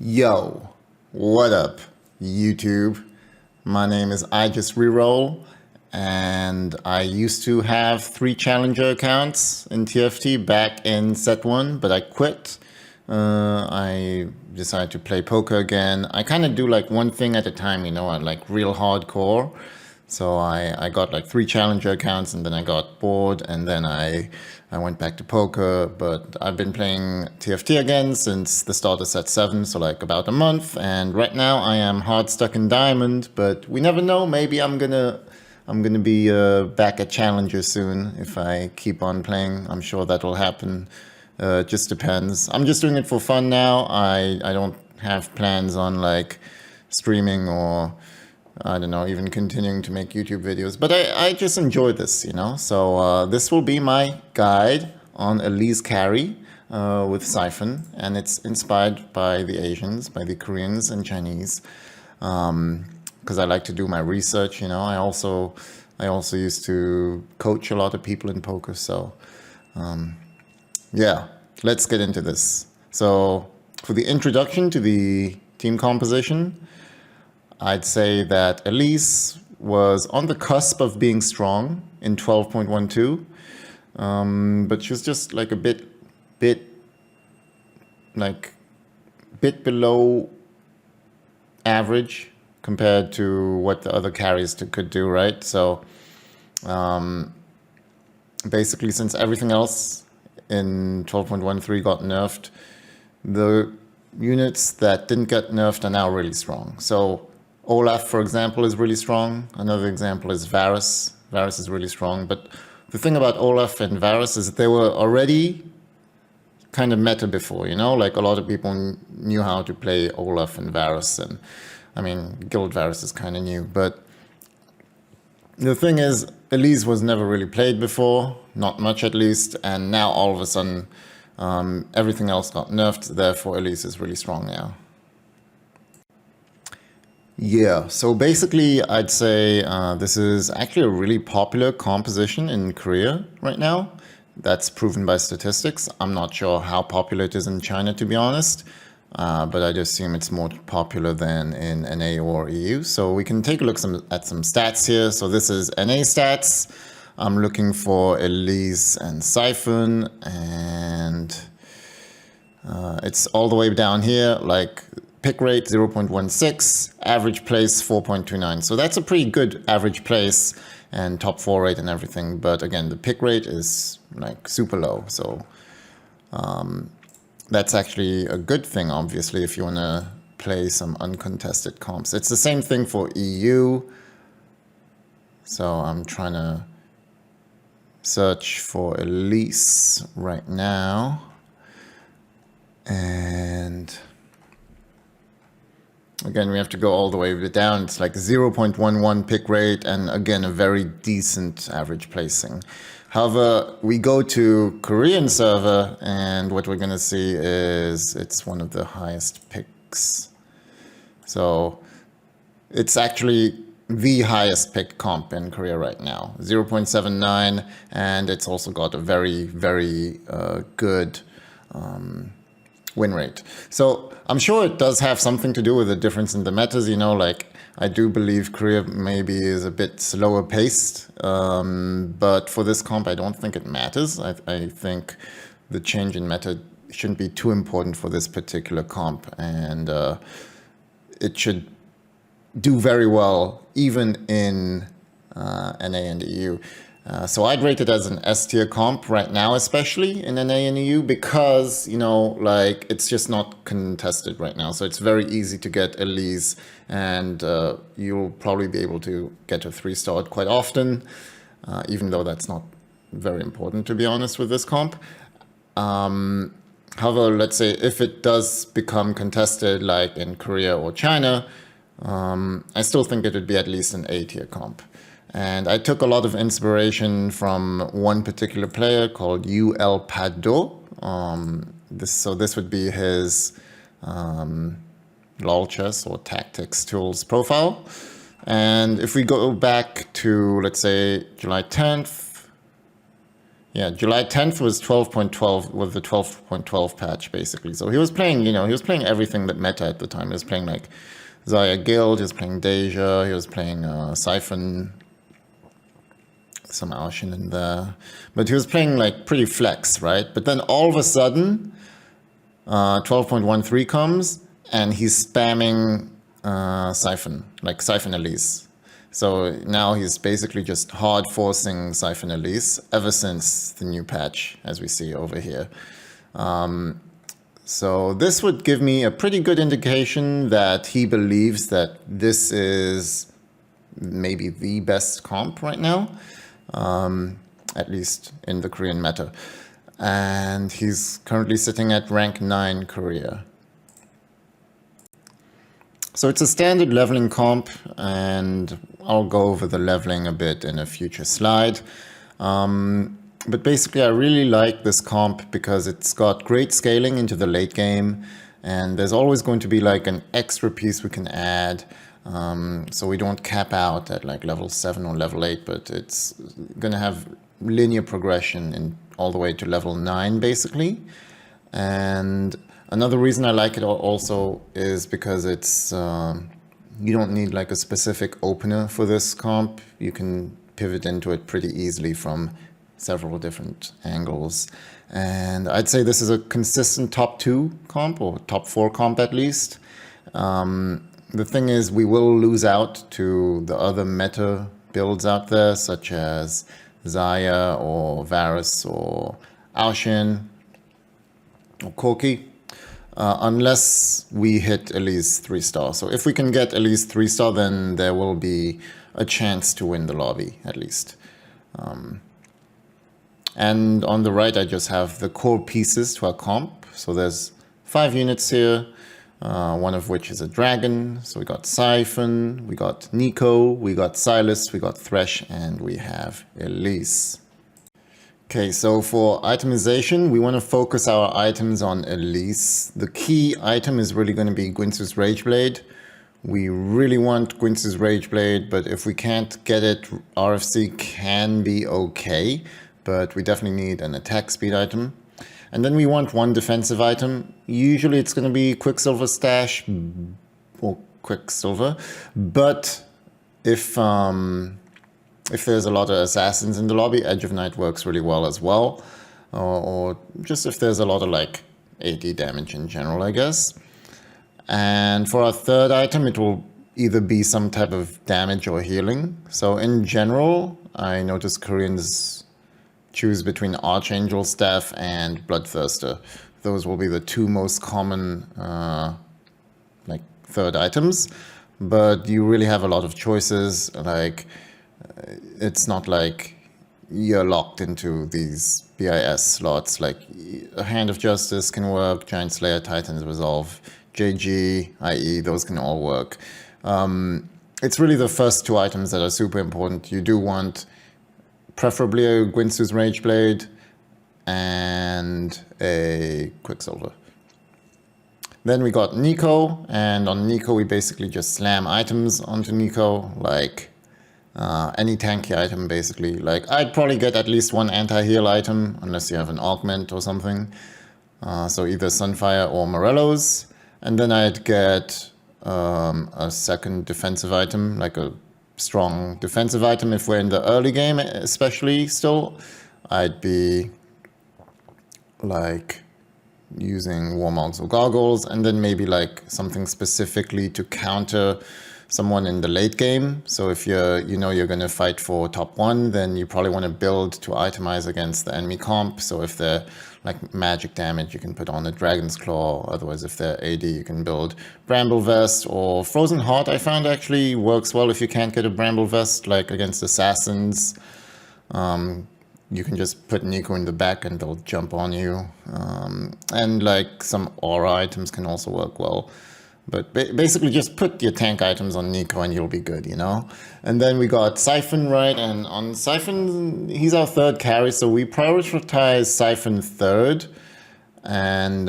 Yo, what up, YouTube? My name is I Just Reroll, and I used to have 3 challenger accounts in TFT back in set 1, but I quit. I decided to play poker again. I kind of do like one thing at a time, I like real hardcore. So I got like 3 challenger accounts, and then I got bored, and then I went back to poker. But I've been playing TFT again since the start of set 7, so like about a month. And right now I am hard stuck in diamond, but we never know. Maybe I'm gonna be back at challenger soon if I keep on playing. I'm sure that will happen. It just depends. I'm just doing it for fun now. I don't have plans on like streaming or I don't know, even continuing to make YouTube videos. But I just enjoy this, So this will be my guide on Elise Carry with SyFen. And it's inspired by the Asians, by the Koreans and Chinese. Because I like to do my research, I also used to coach a lot of people in poker. So yeah, let's get into this. So for the introduction to the team composition, I'd say that Elise was on the cusp of being strong in 12.12, but she was just like a bit below average compared to what the other carries could do, right? So basically, since everything else in 12.13 got nerfed, the units that didn't get nerfed are now really strong. So Olaf, for example, is really strong. Another example is Varus. Varus is really strong. But the thing about Olaf and Varus is that they were already kind of meta before, Like a lot of people knew how to play Olaf and Varus. And I mean, Guild Varus is kind of new. But the thing is, Elise was never really played before, not much at least. And now all of a sudden, everything else got nerfed. Therefore, Elise is really strong now. Yeah, so basically I'd say this is actually a really popular composition in Korea right now. That's proven by statistics. I'm not sure how popular it is in China, to be honest, but I'd assume it's more popular than in NA or EU. So we can take a look at some stats here. So this is NA stats. I'm looking for Elise and SyFen, and it's all the way down here, like pick rate 0.16, average place 4.29. So that's a pretty good average place and top 4 rate and everything. But again, the pick rate is like super low. So that's actually a good thing, obviously, if you want to play some uncontested comps. It's the same thing for EU. So I'm trying to search for Elise right now. And again, we have to go all the way down. It's like 0.11 pick rate, and again, a very decent average placing. However, we go to Korean server, and what we're going to see is it's one of the highest picks. So it's actually the highest pick comp in Korea right now, 0.79, and it's also got a very, very good win rate. So I'm sure it does have something to do with the difference in the metas, like I do believe Korea maybe is a bit slower paced, but for this comp I don't think it matters. I think the change in meta shouldn't be too important for this particular comp, and it should do very well even in NA and EU. So I'd rate it as an S tier comp right now, especially in NA and EU, because, like it's just not contested right now. So it's very easy to get Elise, and you'll probably be able to get a 3-star quite often, even though that's not very important, to be honest, with this comp. However, let's say if it does become contested like in Korea or China, I still think it would be at least an A tier comp. And I took a lot of inspiration from one particular player called UL Pado. This would be his LOL chess or tactics tools profile. And if we go back to, let's say, July 10th, Yeah, July 10th was 12.12 with the 12.12 patch basically. So he was playing, he was playing everything that meta at the time. He was playing like Xayah Guild, he was playing Deja, he was playing SyFen, some Alshin in there. But he was playing like pretty flex, right? But then all of a sudden, 12.13 comes and he's spamming SyFen, like SyFen Elise. So now he's basically just hard forcing SyFen Elise ever since the new patch, as we see over here. So this would give me a pretty good indication that he believes that this is maybe the best comp right now, at least in the Korean meta. And he's currently sitting at rank 9 Korea. So it's a standard leveling comp, and I'll go over the leveling a bit in a future slide. But basically, I really like this comp because it's got great scaling into the late game, and there's always going to be like an extra piece we can add. So we don't cap out at like level 7 or level 8, but it's going to have linear progression in all the way to level 9, basically. And another reason I like it also is because it's you don't need like a specific opener for this comp. You can pivot into it pretty easily from several different angles. And I'd say this is a consistent top 2 comp, or top 4 comp at least. The thing is, we will lose out to the other meta builds out there, such as Xayah or Varus or Alshin or Corki, unless we hit Elise 3-star. So if we can get Elise 3-star, then there will be a chance to win the lobby, at least. And on the right, I just have the core pieces to our comp. So there's 5 units here, one of which is a dragon. So we got SyFen, we got Nico, we got Silas, we got Thresh, and we have Elise. Okay, so for itemization, we want to focus our items on Elise. The key item is really going to be Guinsoo's Rageblade. We really want Guinsoo's Rageblade, but if we can't get it, RFC can be okay, but we definitely need an attack speed item. And then we want one defensive item. Usually it's going to be Quicksilver Stash or Quicksilver, but if there's a lot of assassins in the lobby, Edge of Night works really well as well. Or just if there's a lot of like AD damage in general, I guess. And for our third item, it will either be some type of damage or healing. So in general, I notice Koreans choose between Archangel Staff and Bloodthirster. Those will be the 2 most common like third items. But you really have a lot of choices. Like, it's not like you're locked into these BIS slots. Like, a Hand of Justice can work, Giant Slayer, Titan's Resolve, JG, IE, those can all work. It's really the first 2 items that are super important. You do want preferably a Guinsoo's Rageblade and a Quicksilver. Then we got Nico, and on Nico we basically just slam items onto Nico, like any tanky item basically. Like, I'd probably get at least 1 anti-heal item, unless you have an augment or something. So either Sunfire or Morello's. And then I'd get a second defensive item, like a strong defensive item if we're in the early game, especially still. I'd be like using Warmogs or Gargoyles, and then maybe like something specifically to counter someone in the late game. So if you're going to fight for top 1, then you probably want to build to itemize against the enemy comp. So if they're like magic damage, you can put on a Dragon's Claw. Otherwise, if they're AD, you can build Bramble Vest or Frozen Heart. I found actually works well if you can't get a Bramble Vest, like against assassins. You can just put Nico in the back and they'll jump on you. And like some aura items can also work well. But basically just put your tank items on Nico and you'll be good, And then we got SyFen, right? And on SyFen, he's our third carry, so we prioritize SyFen third. And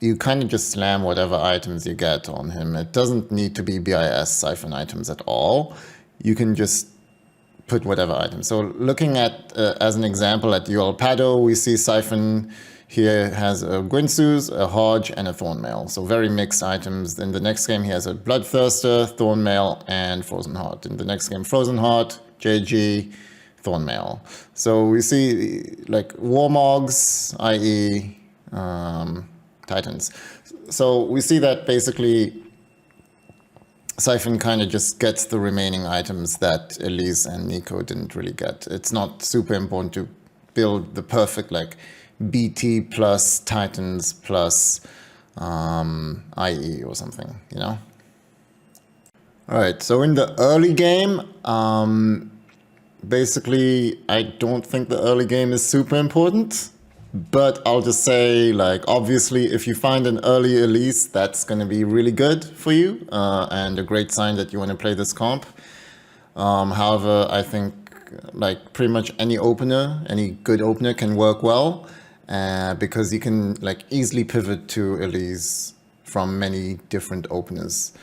you kind of just slam whatever items you get on him. It doesn't need to be BIS SyFen items at all. You can just put whatever item. So looking at, as an example, at UL Pado, we see SyFen here has a Gwynsus, a Hodge, and a Thornmail. So very mixed items. In the next game, he has a Bloodthirster, Thornmail, and Frozen Heart. In the next game, Frozen Heart, JG, Thornmail. So we see like Warmogs, i.e. Titans. So we see that basically SyFen kind of just gets the remaining items that Elise and Nico didn't really get. It's not super important to build the perfect like BT plus Titans plus IE or something, you know? All right, so in the early game, basically, I don't think the early game is super important, but I'll just say, like, obviously, if you find an early Elise, that's going to be really good for you and a great sign that you want to play this comp. However, I think like pretty much any opener, any good opener can work well because you can like easily pivot to Elise from many different openers.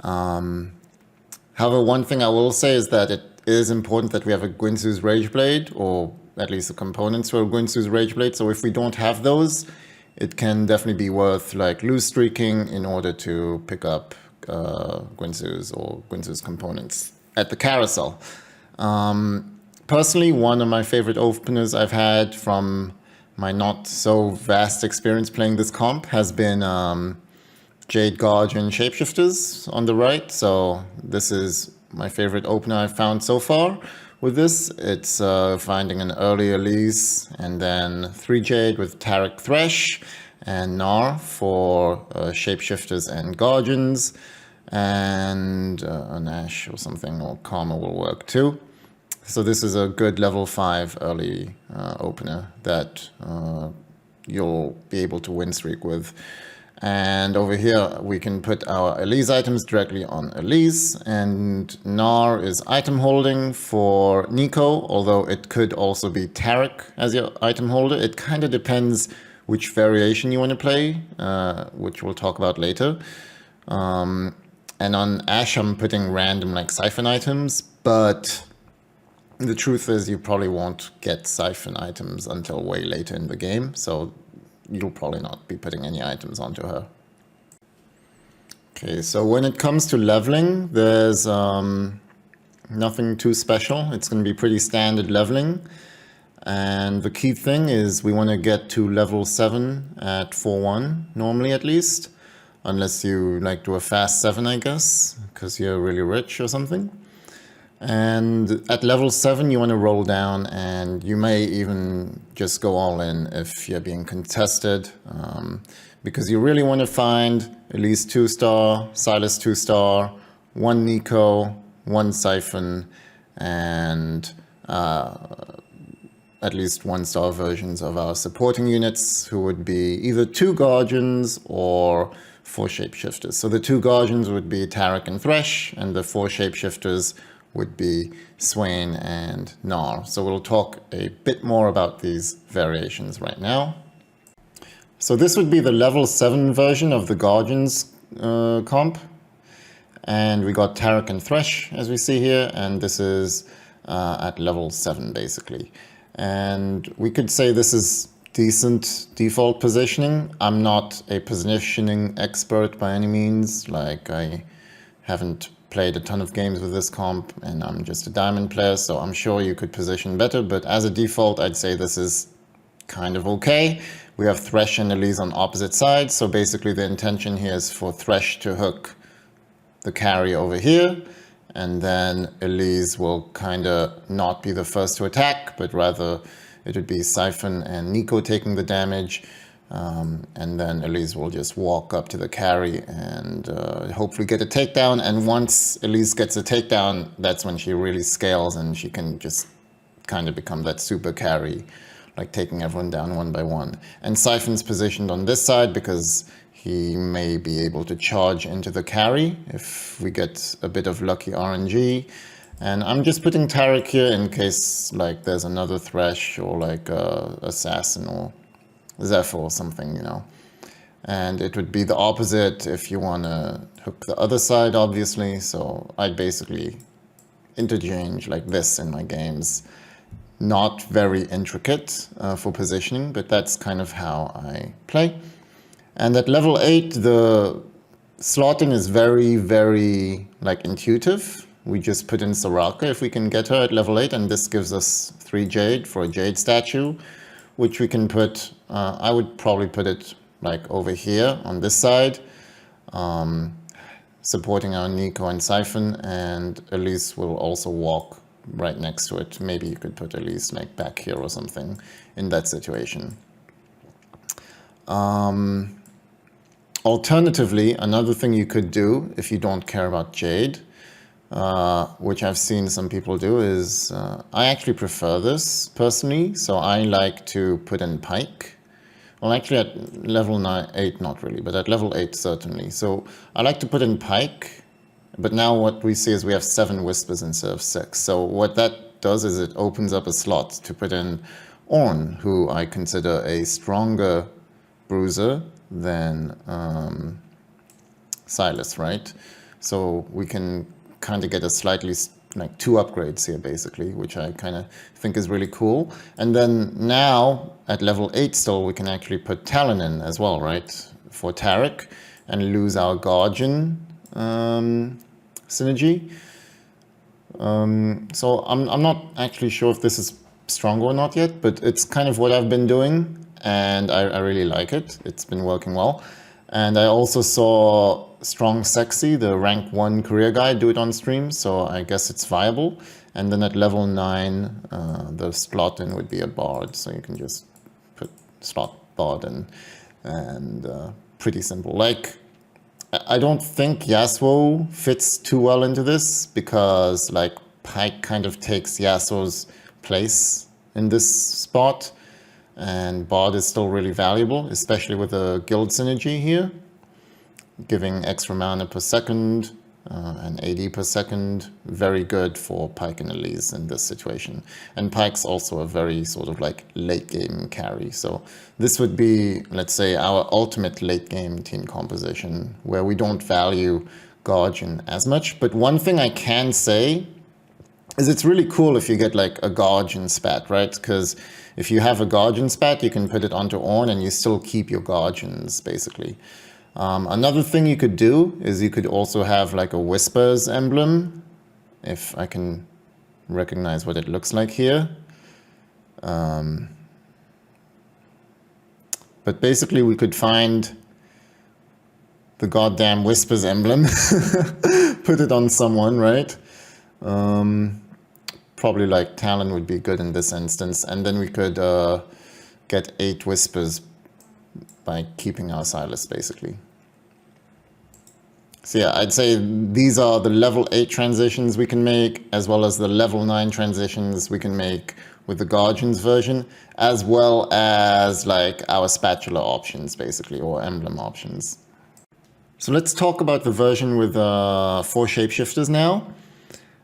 However, one thing I will say is that it is important that we have a Gwynsus Rageblade, or at least the components for a Gwynsus Rageblade. So if we don't have those, it can definitely be worth like loose streaking in order to pick up Gwynsus or Gwynsus components at the carousel. Personally, one of my favorite openers I've had from my not so vast experience playing this comp has been Jade Guardian Shapeshifters on the right. So this is my favorite opener I've found so far with this. It's finding an early Elise and then 3 Jade with Tarek Thresh and Gnar for Shapeshifters and Guardians, and an Ash or something, or Karma will work too. So this is a good level 5 early opener that you'll be able to win streak with. And over here, we can put our Elise items directly on Elise, and Gnar is item holding for Nico, although it could also be Tarek as your item holder. It kind of depends which variation you want to play, which we'll talk about later. And on Ash, I'm putting random like SyFen items, but the truth is you probably won't get SyFen items until way later in the game, so you'll probably not be putting any items onto her. Okay, so when it comes to leveling, there's nothing too special. It's going to be pretty standard leveling. And the key thing is we want to get to level 7 at 4-1, normally at least. Unless you like do a fast 7, I guess, because you're really rich or something. And at level 7, you want to roll down, and you may even just go all in if you're being contested, because you really want to find at least 2-star, Silas 2-star, 1 Nico, 1 SyFen, and at least 1-star versions of our supporting units, who would be either 2 Guardians or 4 Shapeshifters. So the 2 Guardians would be Tarek and Thresh, and the 4 Shapeshifters would be Swain and Gnar. So we'll talk a bit more about these variations right now. So this would be the level 7 version of the Guardians comp. And we got Tarek and Thresh, as we see here, and this is at level 7, basically. And we could say this is decent default positioning. I'm not a positioning expert by any means. Like, I haven't played a ton of games with this comp, and I'm just a diamond player, so I'm sure you could position better, but as a default, I'd say this is kind of okay. We have Thresh and Elise on opposite sides, so basically the intention here is for Thresh to hook the carry over here, and then Elise will kind of not be the first to attack, but rather it would be SyFen and Nico taking the damage. And then Elise will just walk up to the carry and hopefully get a takedown. And once Elise gets a takedown, that's when she really scales and she can just kind of become that super carry, like taking everyone down one by one. And SyFen's positioned on this side because he may be able to charge into the carry if we get a bit of lucky RNG. And I'm just putting Tarek here in case like there's another Thresh or like Assassin or Zephyr or something, you know. And it would be the opposite if you want to hook the other side, obviously. So I'd basically interchange like this in my games. Not very intricate for positioning, but that's kind of how I play. And at level 8, the slotting is very, very like intuitive. We just put in Soraka if we can get her at level 8, and this gives us 3 Jade for a Jade statue, which we can put, I would probably put it like over here on this side, supporting our Nico and SyFen, and Elise will also walk right next to it. Maybe you could put Elise like back here or something in that situation. Alternatively, another thing you could do if you don't care about Jade, which I've seen some people do, is I actually prefer this personally. So I like to put in Pike. Well, actually at level 8, not really, but at level 8 certainly. So I like to put in Pike, but now what we see is we have 7 Whispers instead of 6. So what that does is it opens up a slot to put in Ornn, who I consider a stronger bruiser than Silas, right? So we can kind of get a slightly like 2 upgrades here basically, which I kind of think is really cool. And then now at level 8 still we can actually put Talon in as well, right? For Tarek, and lose our Guardian synergy. So I'm not actually sure if this is strong or not yet, but it's kind of what I've been doing, and I really like it. It's been working well. And I also saw Strong Sexy, the rank 1 career guy, do it on stream, so I guess it's viable. And then at level 9, the slot in would be a Bard, so you can just put slot Bard in, and pretty simple. Like, I don't think Yasuo fits too well into this, because like Pike kind of takes Yasuo's place in this spot, and Bard is still really valuable, especially with the guild synergy here, giving extra mana per second and AD per second. Very good for Pike and Elise in this situation. And Pike's also a very sort of like late game carry. So this would be, let's say, our ultimate late game team composition, where we don't value Guardian as much. But one thing I can say is it's really cool if you get like a Guardian spat, right? Because if you have a Guardian spat, you can put it onto Ornn and you still keep your Guardians, basically. Another thing you could do is you could also have like a Whispers emblem, if I can recognize what it looks like here. But basically we could find the goddamn Whispers emblem, put it on someone, right? Probably like Talon would be good in this instance, and then we could get 8 Whispers by keeping our Silas, basically. So yeah, I'd say these are the level 8 transitions we can make, as well as the level 9 transitions we can make with the Guardians version, as well as like our spatula options, basically, or emblem options. So let's talk about the version with 4 shapeshifters now.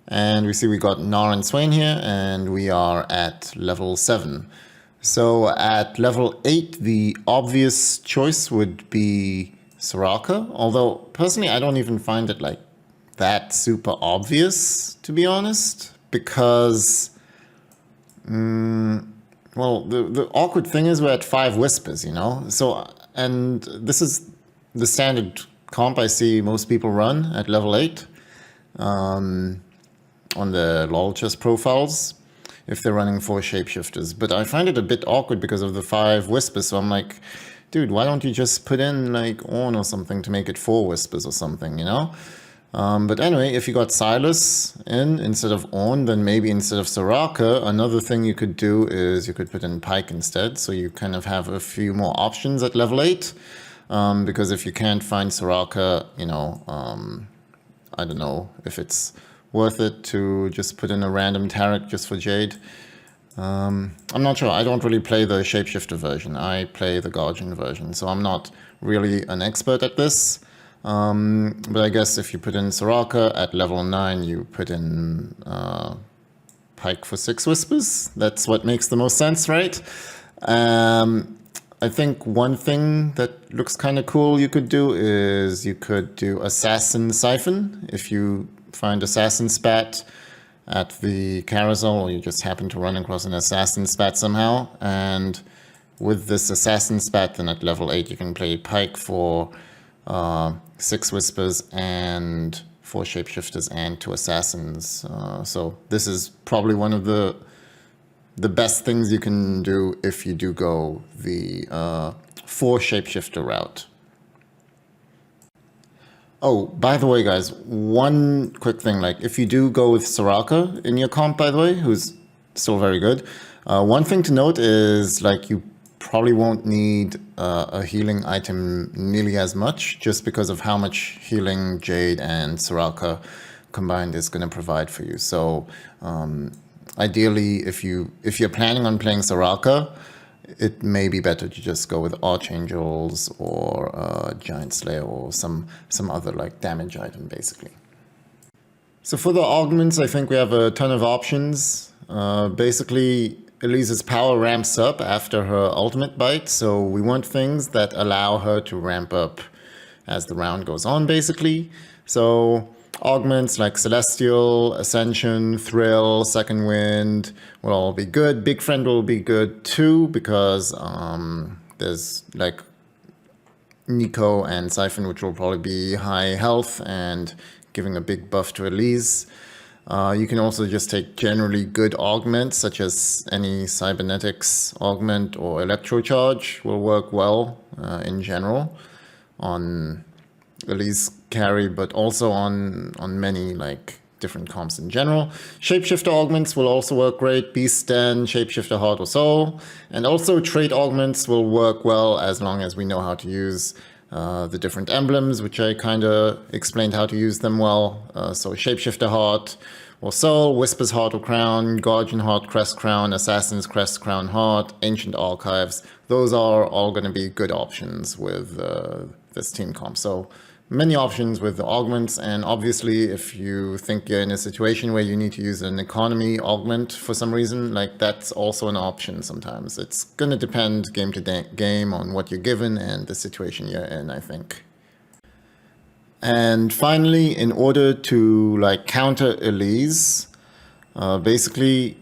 And we see we got Nar and Swain here, and we are at level 7. So at level 8, the obvious choice would be Soraka, although personally I don't even find it like that super obvious, to be honest, because, well, the awkward thing is we're at 5 Whispers, you know? So, and this is the standard comp I see most people run at level 8. On the LoL chess profiles, if they're running 4 shapeshifters. But I find it a bit awkward because of the 5 Whispers, so I'm like, dude, why don't you just put in like Ornn or something to make it 4 Whispers or something, you know? But anyway, if you got Silas in instead of Ornn, then maybe instead of Soraka, another thing you could do is you could put in Pike instead, so you kind of have a few more options at level 8. Because if you can't find Soraka, you know, I don't know if it's worth it to just put in a random Tarek just for Jade. I'm not sure. I don't really play the shapeshifter version. I play the Guardian version, so I'm not really an expert at this. But I guess if you put in Soraka at level 9, you put in Pike for 6 Whispers. That's what makes the most sense, right? I think one thing that looks kind of cool you could do is you could do Assassin SyFen. If you find Assassin Spat, at the carousel, or you just happen to run across an assassin spat somehow. And with this assassin spat, then at level 8 you can play pike for 6 whispers and 4 shapeshifters and 2 assassins. So this is probably one of the best things you can do if you do go the 4 shapeshifter route. Oh, by the way, guys, one quick thing, like if you do go with Soraka in your comp, by the way, who's still very good, one thing to note is like you probably won't need a healing item nearly as much, just because of how much healing Jade and Soraka combined is going to provide for you. So ideally, if you're planning on playing Soraka, it may be better to just go with Archangels or Giant Slayer or some other like damage item, basically. So for the augments, I think we have a ton of options. Basically, Elise's power ramps up after her ultimate bite, so we want things that allow her to ramp up as the round goes on, basically. So augments like Celestial, Ascension, Thrill, Second Wind will all be good. Big Friend will be good too, because there's like Nico and SyFen, which will probably be high health and giving a big buff to Elise. You can also just take generally good augments, such as any Cybernetics augment or Electrocharge will work well in general on Elise Carry, but also on many like different comps in general. Shapeshifter augments will also work great. Beast Den, Shapeshifter Heart or Soul, and also trait augments will work well as long as we know how to use the different emblems, which I kind of explained how to use them well. So Shapeshifter Heart or Soul, Whisper's Heart or Crown, Guardian Heart, Crest Crown, Assassin's Crest, Crown Heart, Ancient Archives. Those are all going to be good options with this team comp. So many options with the augments, and obviously if you think you're in a situation where you need to use an economy augment for some reason, like that's also an option sometimes. It's going to depend game to game on what you're given and the situation you're in, I think. And finally, in order to like counter Elise, basically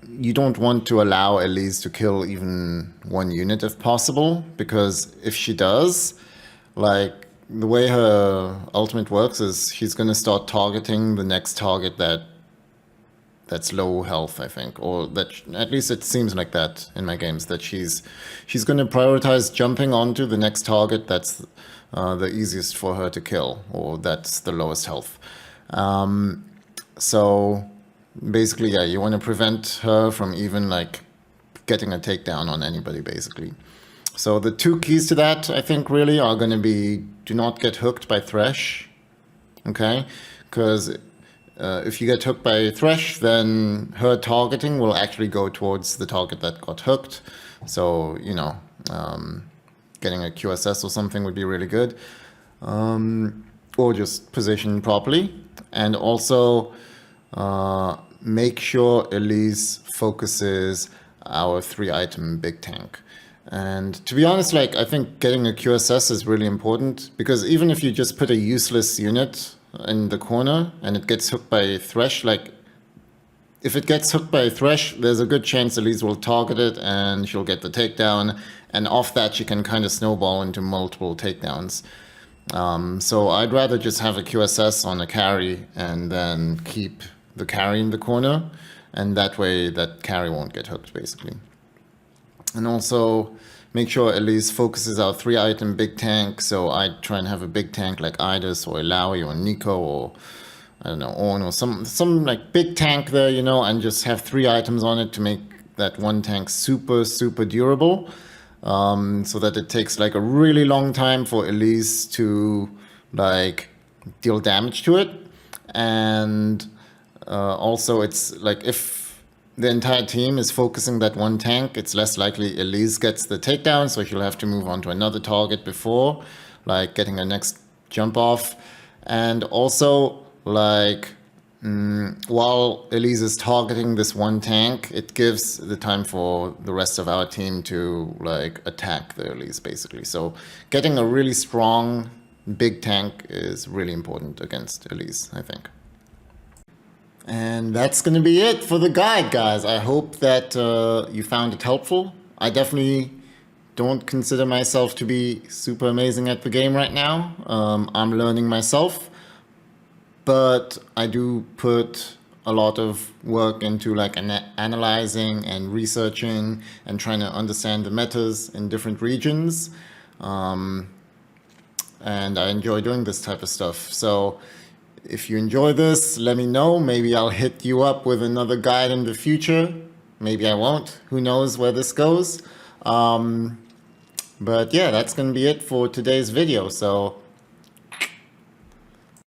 you don't want to allow Elise to kill even one unit if possible, because if she does, like the way her ultimate works is she's going to start targeting the next target that's low health, I think, or that at least it seems like that in my games, that she's going to prioritize jumping onto the next target that's the easiest for her to kill, or that's the lowest health. So basically, yeah, you want to prevent her from even like getting a takedown on anybody, basically. So the 2 keys to that, I think, really are going to be: do not get hooked by Thresh, okay? Because if you get hooked by Thresh, then her targeting will actually go towards the target that got hooked. So, you know, getting a QSS or something would be really good. Or just position properly. And also make sure Elise focuses our 3-item big tank. And to be honest, like I think getting a QSS is really important, because even if you just put a useless unit in the corner and it gets hooked by Thresh, like if it gets hooked by Thresh, there's a good chance Elise will target it and she'll get the takedown, and off that she can kind of snowball into multiple takedowns. So I'd rather just have a QSS on a carry and then keep the carry in the corner, and that way that carry won't get hooked, basically. And also make sure Elise focuses our 3-item big tank. So I try and have a big tank like Idis or Ilaoi or Nico or I don't know, Ornn or some like big tank there, you know, and just have 3 items on it to make that one tank super durable, so that it takes like a really long time for Elise to like deal damage to it. And also it's like if the entire team is focusing that one tank, it's less likely Elise gets the takedown, so she'll have to move on to another target before like getting her next jump off. And also like while Elise is targeting this one tank, it gives the time for the rest of our team to like attack the Elise, basically. So getting a really strong big tank is really important against Elise, I think. And that's going to be it for the guide, guys. I hope that you found it helpful. I definitely don't consider myself to be super amazing at the game right now. I'm learning myself, but I do put a lot of work into like analyzing and researching and trying to understand the metas in different regions. And I enjoy doing this type of stuff. So if you enjoy this, let me know. Maybe I'll hit you up with another guide in the future. Maybe I won't. Who knows where this goes? But yeah, that's going to be it for today's video. So